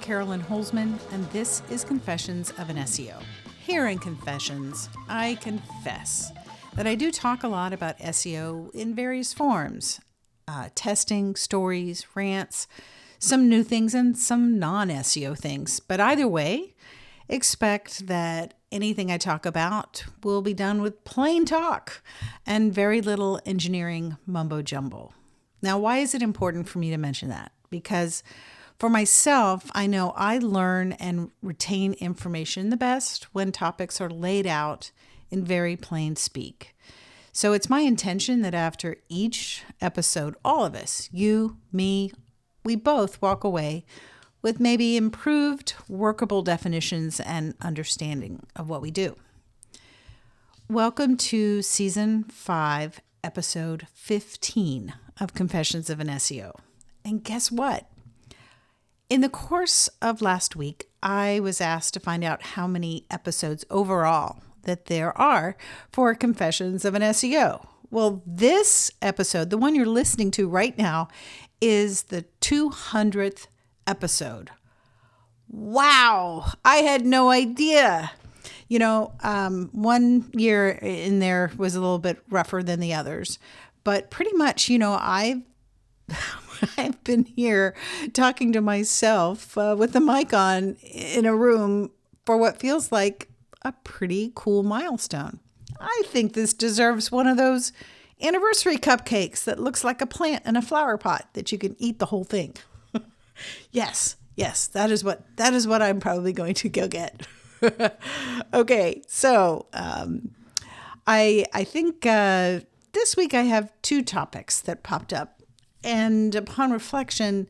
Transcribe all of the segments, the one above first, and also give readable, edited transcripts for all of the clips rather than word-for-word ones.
Carolyn Holzman, and this is Confessions of an SEO. Here in Confessions, I confess that I do talk a lot about SEO in various forms. Testing, stories, rants, some new things and some non-SEO things. But either way, expect that anything I talk about will be done with plain talk and very little engineering mumbo jumbo. Now, why is it important for me to mention that? Because for myself, I know I learn and retain information the best when topics are laid out in very plain speak. So it's my intention that after each episode, all of us, you, me, we both walk away with maybe improved, workable definitions and understanding of what we do. Welcome to Season 5, Episode 15 of Confessions of an SEO. And guess what? In the course of last week, I was asked to find out how many episodes overall that there are for Confessions of an SEO. Well, this episode, the one you're listening to right now, is the 200th episode. Wow, I had no idea. You know, one year in there was a little bit rougher than the others, but pretty much, you know, I've been here talking to myself with the mic on in a room for what feels like a pretty cool milestone. I think this deserves one of those anniversary cupcakes that looks like a plant in a flower pot that you can eat the whole thing. Yes, that is what I'm probably going to go get. Okay, so I think this week I have two topics that popped up, and upon reflection,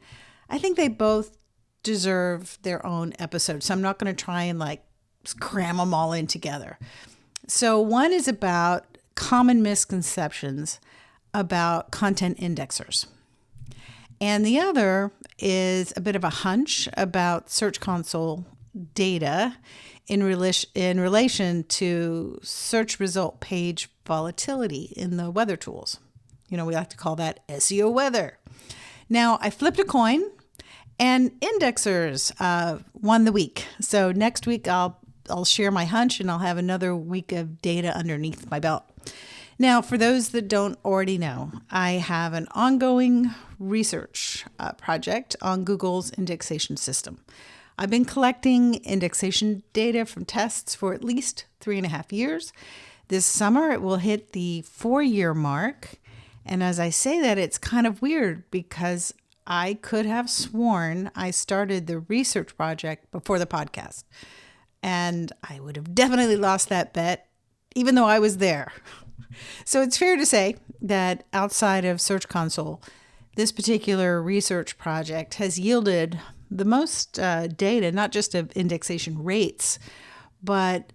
I think they both deserve their own episode. So I'm not going to try and cram them all in together. So one is about common misconceptions about content indexers. And the other is a bit of a hunch about Search Console data in relation to search result page volatility in the weather tools. You know, we like to call that SEO weather. Now, I flipped a coin and indexers won the week. So next week I'll share my hunch and I'll have another week of data underneath my belt. Now, for those that don't already know, I have an ongoing research project on Google's indexation system. I've been collecting indexation data from tests for at least 3.5 years. This summer, it will hit the 4-year mark. And as I say that, it's kind of weird because I could have sworn I started the research project before the podcast. And I would have definitely lost that bet, even though I was there. So it's fair to say that outside of Search Console, this particular research project has yielded the most data, not just of indexation rates, but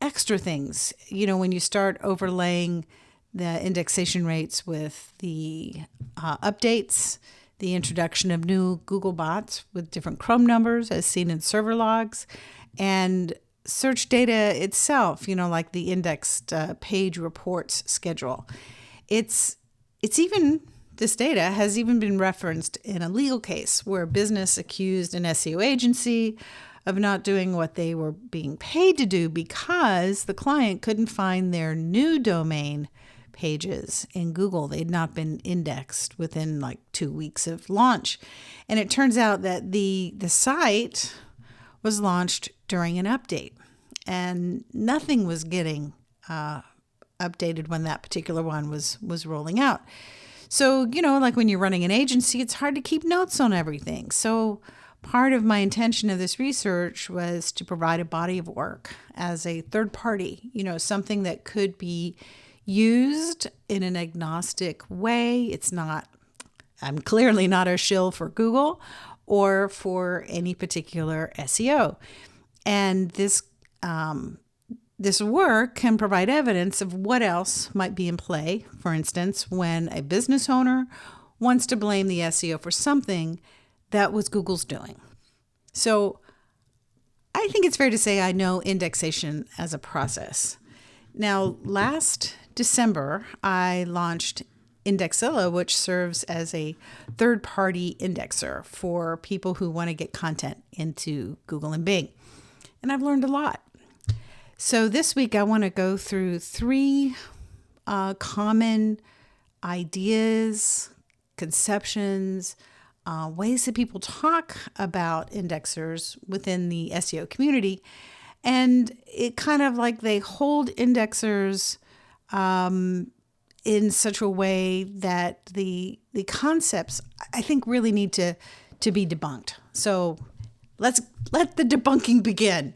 extra things. You know, when you start overlaying the indexation rates with the updates, the introduction of new Google bots with different Chrome numbers as seen in server logs, and search data itself, you know, like the indexed page reports schedule. This data has even been referenced in a legal case where a business accused an SEO agency of not doing what they were being paid to do because the client couldn't find their new domain pages in Google. They'd not been indexed within 2 weeks of launch. And it turns out that the site was launched during an update, and nothing was getting updated when that particular one was rolling out. So, you know, like when you're running an agency, it's hard to keep notes on everything. So part of my intention of this research was to provide a body of work as a third party, you know, something that could be used in an agnostic way. I'm clearly not a shill for Google or for any particular SEO. And this work can provide evidence of what else might be in play. For instance, when a business owner wants to blame the SEO for something that was Google's doing. So I think it's fair to say I know indexation as a process. Now, last December, I launched Indexilla, which serves as a third-party indexer for people who want to get content into Google and Bing. And I've learned a lot. So this week I want to go through 3 common ideas, conceptions, ways that people talk about indexers within the SEO community. And it kind of like they hold indexers in such a way that the concepts, I think, really need to be debunked. So let the debunking begin.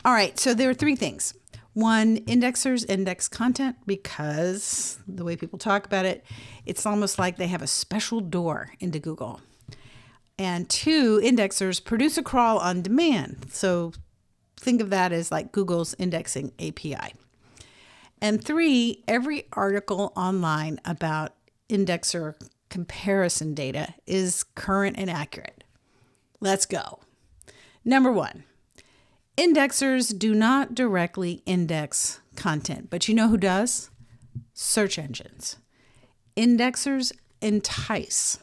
All right, so there are 3 things. 1, indexers index content because the way people talk about it, it's almost like they have a special door into Google. And 2, indexers produce a crawl on demand. So think of that as like Google's indexing API. And 3, every article online about indexer comparison data is current and accurate. Let's go. Number 1. Indexers do not directly index content, but you know who does? Search engines. Indexers entice,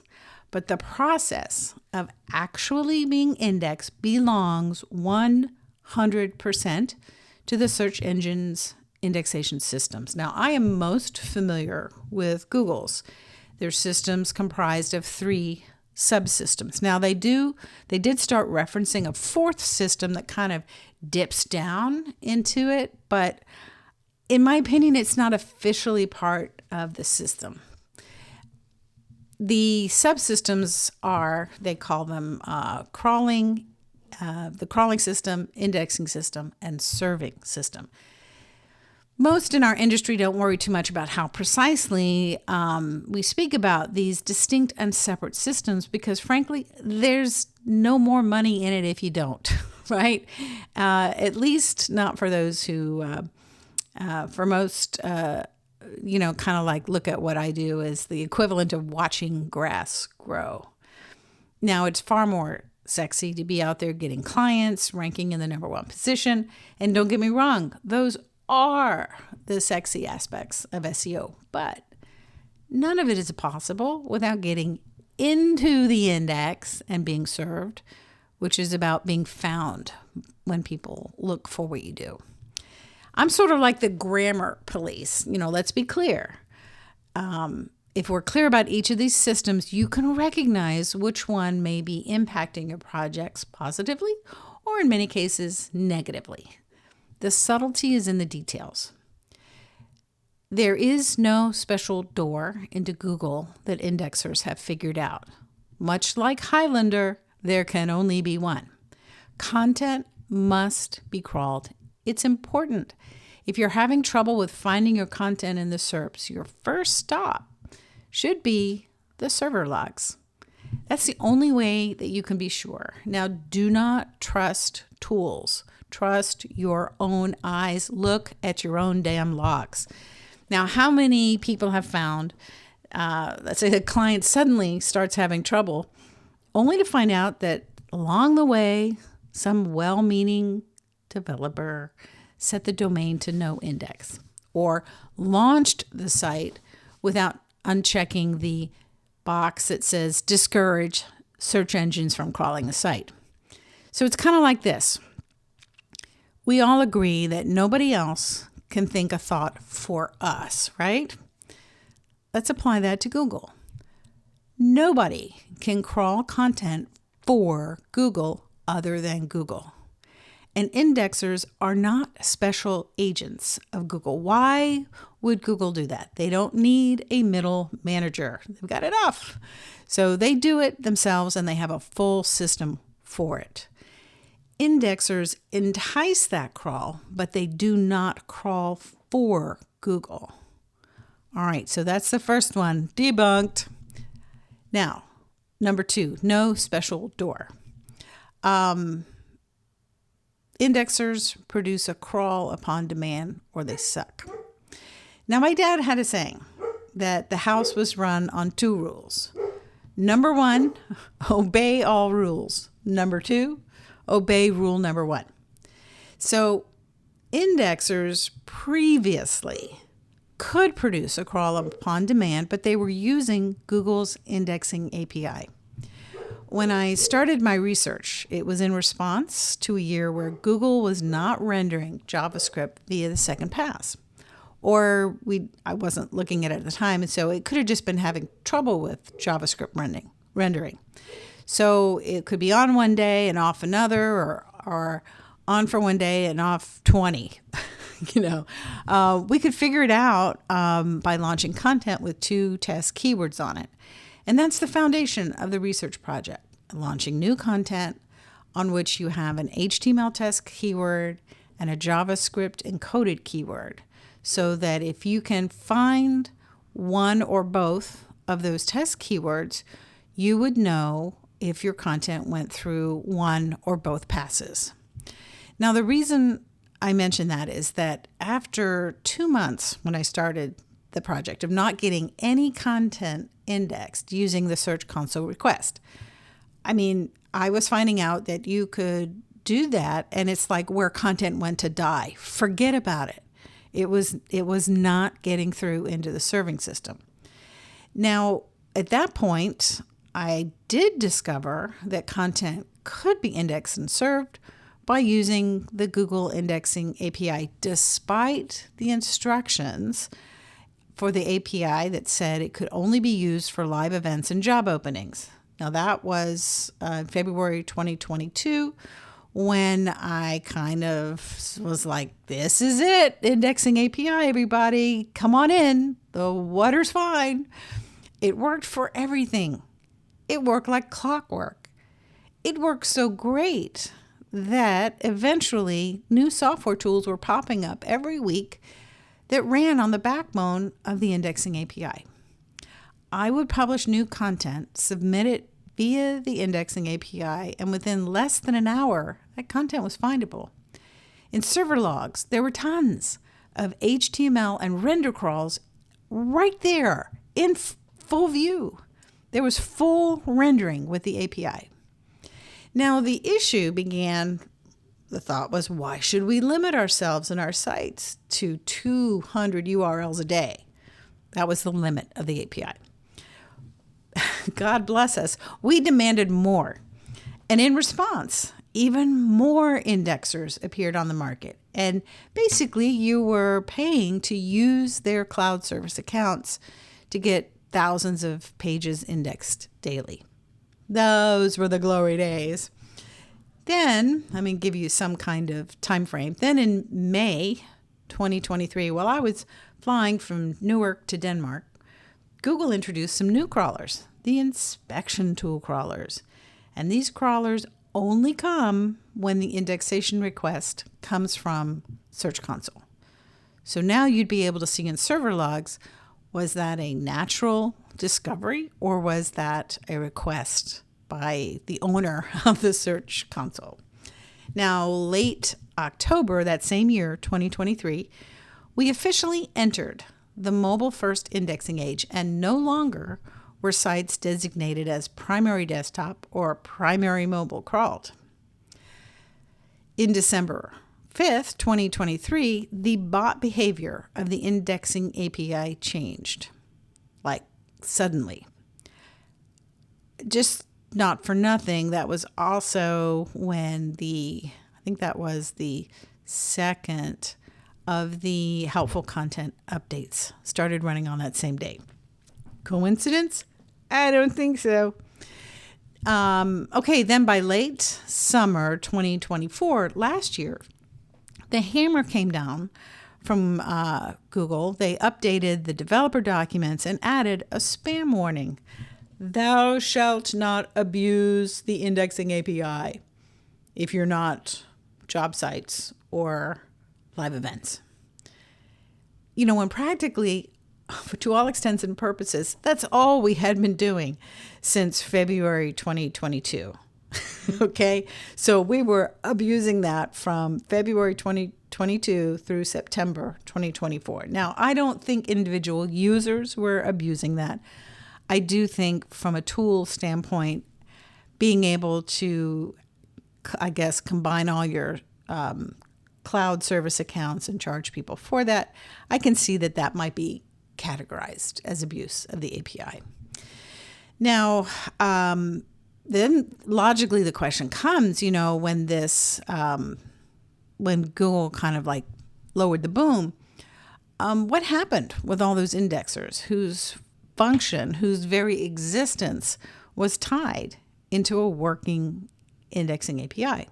but the process of actually being indexed belongs 100% to the search engine's indexation systems. Now, I am most familiar with Google's. Their systems comprised of 3 subsystems. Now they did start referencing a 4th system that kind of dips down into it, but in my opinion, it's not officially part of the system. The subsystems are, they call them the crawling system, indexing system, and serving system. Most in our industry don't worry too much about how precisely we speak about these distinct and separate systems because, frankly, there's no more money in it if you don't, right? At least not for those who, for most, kind of like look at what I do as the equivalent of watching grass grow. Now, it's far more sexy to be out there getting clients, ranking in the number 1 position. And don't get me wrong, those are the sexy aspects of SEO, but none of it is possible without getting into the index and being served, which is about being found when people look for what you do. I'm sort of like the grammar police. Let's be clear. If we're clear about each of these systems, you can recognize which one may be impacting your projects positively or in many cases negatively. The subtlety is in the details. There is no special door into Google that indexers have figured out. Much like Highlander, there can only be one. Content must be crawled. It's important. If you're having trouble with finding your content in the SERPs, your first stop should be the server logs. That's the only way that you can be sure. Now, do not trust tools. Trust your own eyes. Look at your own damn logs. Now, how many people have found, let's say the client suddenly starts having trouble, only to find out that along the way, some well-meaning developer set the domain to no index or launched the site without unchecking the box that says discourage search engines from crawling the site. So it's kind of like this. We all agree that nobody else can think a thought for us, right? Let's apply that to Google. Nobody can crawl content for Google other than Google. And indexers are not special agents of Google. Why would Google do that? They don't need a middle manager. They've got enough. So they do it themselves and they have a full system for it. Indexers entice that crawl, but they do not crawl for Google. All right, so that's the first one, debunked. Now, number 2, no special door. Indexers produce a crawl upon demand or they suck. Now, my dad had a saying that the house was run on 2 rules. Number 1, obey all rules. Number 2, obey rule number 1. So indexers previously could produce a crawl upon demand, but they were using Google's indexing API. When I started my research, it was in response to a year where Google was not rendering JavaScript via the second pass. Or I wasn't looking at it at the time, and so it could have just been having trouble with JavaScript rendering. So it could be on one day and off another, or on for one day and off 20. We could figure it out by launching content with 2 test keywords on it. And that's the foundation of the research project, launching new content on which you have an HTML test keyword and a JavaScript encoded keyword, so that if you can find one or both of those test keywords, you would know if your content went through one or both passes. Now, the reason I mention that is that after 2 months when I started the project of not getting any content indexed using the Search Console request, I was finding out that you could do that, and it's like where content went to die. Forget about it. It was not getting through into the serving system. Now, at that point, I did discover that content could be indexed and served by using the Google Indexing API, despite the instructions for the API that said it could only be used for live events and job openings. Now, that was February 2022, when I kind of was like, this is it, indexing API, everybody, come on in, the water's fine. It worked for everything. It worked like clockwork. It worked so great that eventually new software tools were popping up every week that ran on the backbone of the indexing API. I would publish new content, submit it via the indexing API, and within less than an hour, that content was findable. In server logs, there were tons of HTML and render crawls right there in full view. There was full rendering with the API. Now, the issue began, the thought was, why should we limit ourselves and our sites to 200 URLs a day? That was the limit of the API. God bless us, we demanded more. And in response, even more indexers appeared on the market. And basically, you were paying to use their cloud service accounts to get thousands of pages indexed daily. Those were the glory days. Then, let me give you some kind of time frame. Then in May 2023, while I was flying from Newark to Denmark, Google introduced some new crawlers, the inspection tool crawlers. And these crawlers only come when the indexation request comes from Search Console. So now you'd be able to see in server logs, was that a natural discovery or was that a request by the owner of the Search Console? Now, late October that same year, 2023, we officially entered the mobile-first indexing age, and no longer were sites designated as primary desktop or primary mobile crawled. In December 5th, 2023, the bot behavior of the indexing API changed, like suddenly. Just not for nothing, that was also when I think that was the second of the helpful content updates started running on that same day. Coincidence? I don't think so. Okay, then by late summer 2024, last year, the hammer came down from Google. They updated the developer documents and added a spam warning. Thou shalt not abuse the indexing API if you're not job sites or live events. When practically, to all extents and purposes, that's all we had been doing since February 2022. Okay, so we were abusing that from February 2022 through September 2024. Now, I don't think individual users were abusing that. I do think from a tool standpoint, being able to, I guess, combine all your cloud service accounts and charge people for that, I can see that that might be categorized as abuse of the API. Now, then logically the question comes, when this, when Google kind of like lowered the boom, what happened with all those indexers whose function, whose very existence was tied into a working indexing API?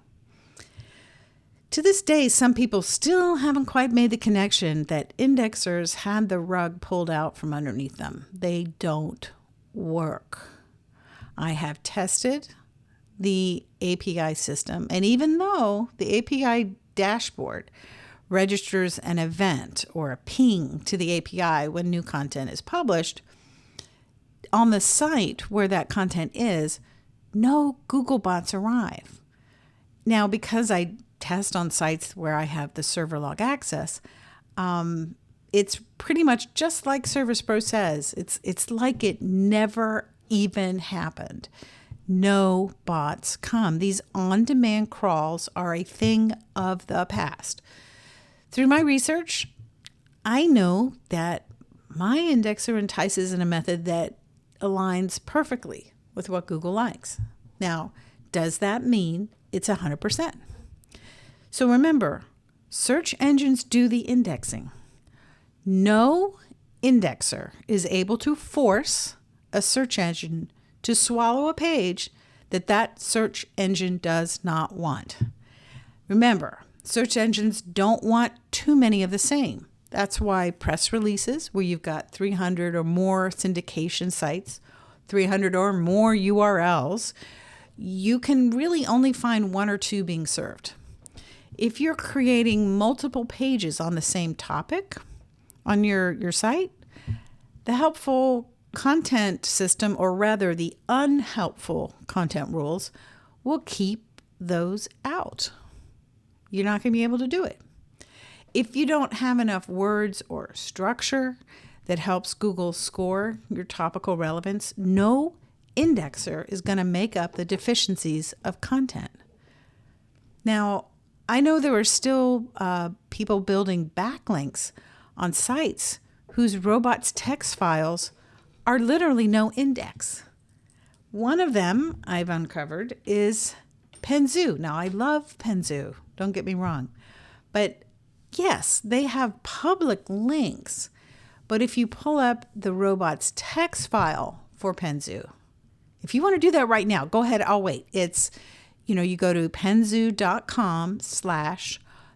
To this day, some people still haven't quite made the connection that indexers had the rug pulled out from underneath them. They don't work. I have tested the API system, and even though the API dashboard registers an event or a ping to the API when new content is published, on the site where that content is, no Google bots arrive. Now, because I test on sites where I have the server log access, it's pretty much just like Service Pro says. It's like it never even happened. No bots come. These on-demand crawls are a thing of the past. Through my research, I know that my indexer entices in a method that aligns perfectly with what Google likes. Now, does that mean it's 100%? So remember, search engines do the indexing. No indexer is able to force a search engine to swallow a page that search engine does not want. Remember, search engines don't want too many of the same. That's why press releases, where you've got 300 or more syndication sites, 300 or more URLs, you can really only find one or two being served. If you're creating multiple pages on the same topic on your site, the helpful content system, or rather the unhelpful content rules, will keep those out. You're not going to be able to do it. If you don't have enough words or structure that helps Google score your topical relevance, no indexer is going to make up the deficiencies of content. Now, I know there are still people building backlinks on sites whose robots' text files are literally no index. One of them I've uncovered is Penzu. Now, I love Penzu, don't get me wrong. But yes, they have public links. But if you pull up the robot's text file for Penzu, if you want to do that right now, go ahead, I'll wait. It's, you go to penzu.com/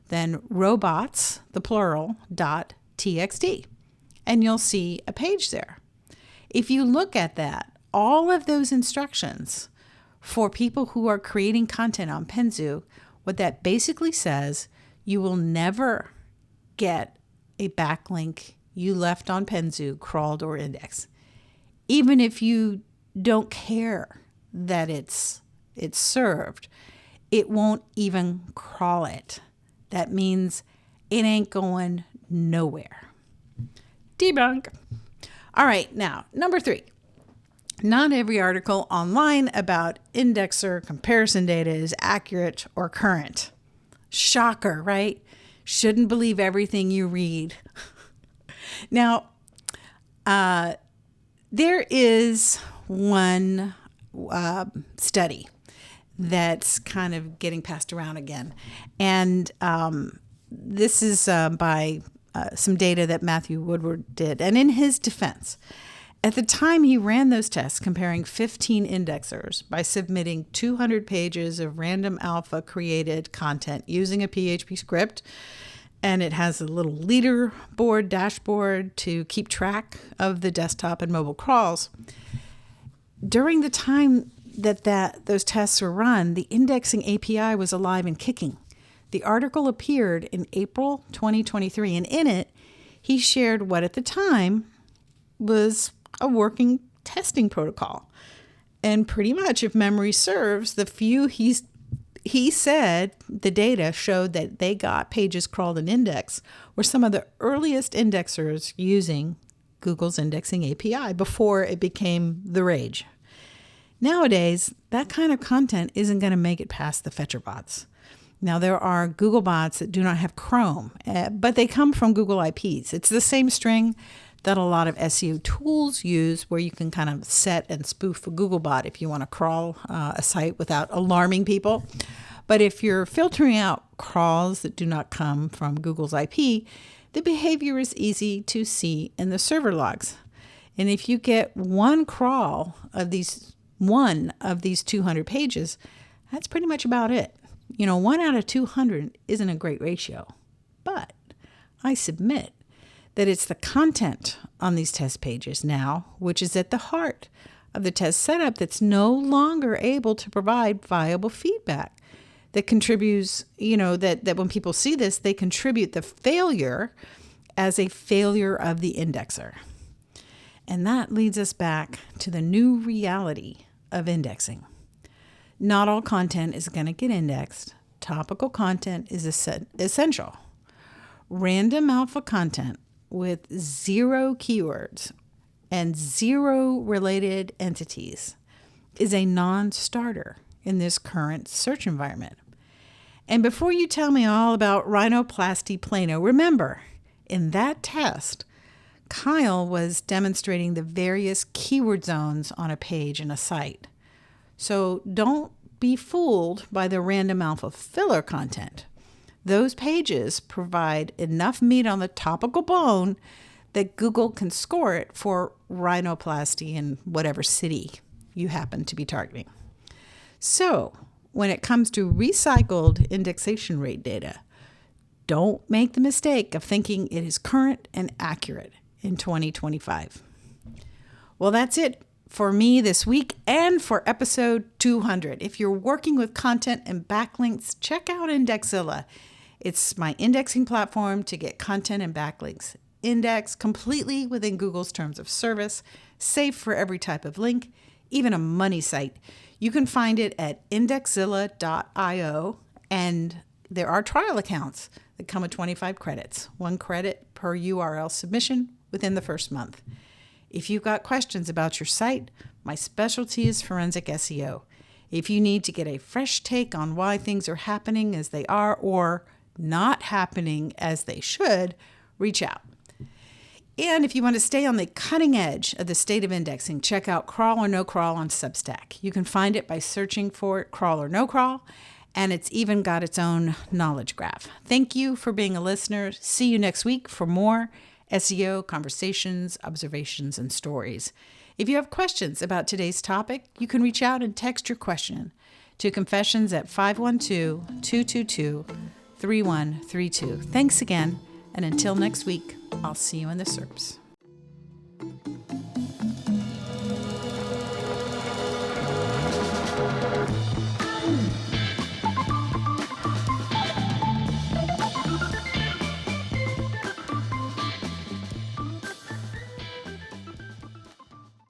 then robots, the plural, .txt, and you'll see a page there. If you look at that, all of those instructions for people who are creating content on Penzu, what that basically says, you will never get a backlink you left on Penzu crawled or indexed. Even if you don't care that it's served, it won't even crawl it. That means it ain't going nowhere. Debunk. All right, now, number 3. Not every article online about indexer comparison data is accurate or current. Shocker, right? Shouldn't believe everything you read. Now, there is one study that's kind of getting passed around again. And this is by some data that Matthew Woodward did. And in his defense, at the time he ran those tests comparing 15 indexers by submitting 200 pages of random alpha created content using a PHP script, and it has a little leaderboard dashboard to keep track of the desktop and mobile crawls. During the time that those tests were run, the indexing API was alive and kicking. The article appeared in April 2023, and in it, he shared what at the time was a working testing protocol. And pretty much, if memory serves, the few he said the data showed that they got pages crawled and indexed were some of the earliest indexers using Google's indexing API before it became the rage. Nowadays, that kind of content isn't going to make it past the fetcher bots. Now, there are Google bots that do not have Chrome, but they come from Google IPs. It's the same string that a lot of SEO tools use, where you can kind of set and spoof a Google bot if you want to crawl a site without alarming people. But if you're filtering out crawls that do not come from Google's IP, the behavior is easy to see in the server logs. And if you get one crawl of these 200 pages, that's pretty much about it. 1 out of 200 isn't a great ratio. But I submit that it's the content on these test pages now, which is at the heart of the test setup, that's no longer able to provide viable feedback that contributes, that when people see this, they contribute the failure as a failure of the indexer. And that leads us back to the new reality of indexing. Not all content is going to get indexed. Topical content is essential. Random alpha content with 0 keywords and 0 related entities is a non-starter in this current search environment. And before you tell me all about rhinoplasty plano, remember, in that test, Kyle was demonstrating the various keyword zones on a page in a site. So don't be fooled by the random alpha filler content. Those pages provide enough meat on the topical bone that Google can score it for rhinoplasty in whatever city you happen to be targeting. So when it comes to recycled indexation rate data, don't make the mistake of thinking it is current and accurate in 2025. Well, that's it for me this week and for episode 200. If you're working with content and backlinks, check out Indexilla. It's my indexing platform to get content and backlinks indexed completely within Google's terms of service, safe for every type of link, even a money site. You can find it at indexilla.io, and there are trial accounts that come with 25 credits, 1 credit per URL submission within the first month. If you've got questions about your site, my specialty is forensic SEO. If you need to get a fresh take on why things are happening as they are or not happening as they should, reach out. And if you want to stay on the cutting edge of the state of indexing, check out Crawl or No Crawl on Substack. You can find it by searching for it, Crawl or No Crawl, and it's even got its own knowledge graph. Thank you for being a listener. See you next week for more SEO conversations, observations, and stories. If you have questions about today's topic, you can reach out and text your question to confessions at 512-222-3132. Thanks again, and until next week, I'll see you in the SERPs.